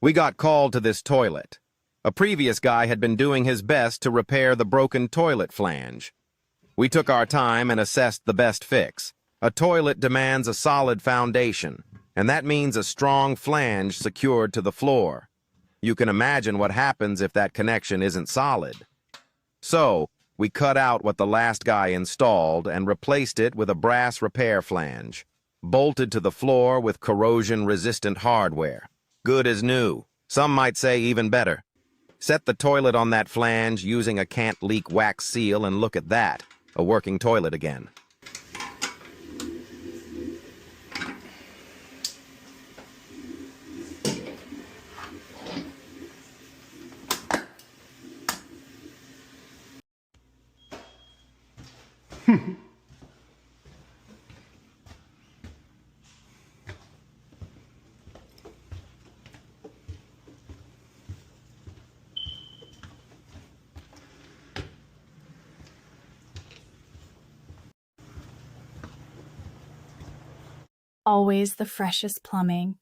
We got called to this toilet. A previous guy had been doing his best to repair the broken toilet flange. We took our time and assessed the best fix. A toilet demands a solid foundation, and that means a strong flange secured to the floor. You can imagine what happens if that connection isn't solid. So, we cut out what the last guy installed and replaced it with a brass repair flange, bolted to the floor with corrosion-resistant hardware. Good as new. Some might say even better. Set the toilet on that flange using a can't-leak wax seal and look at that, a working toilet again. Always the freshest plumbing.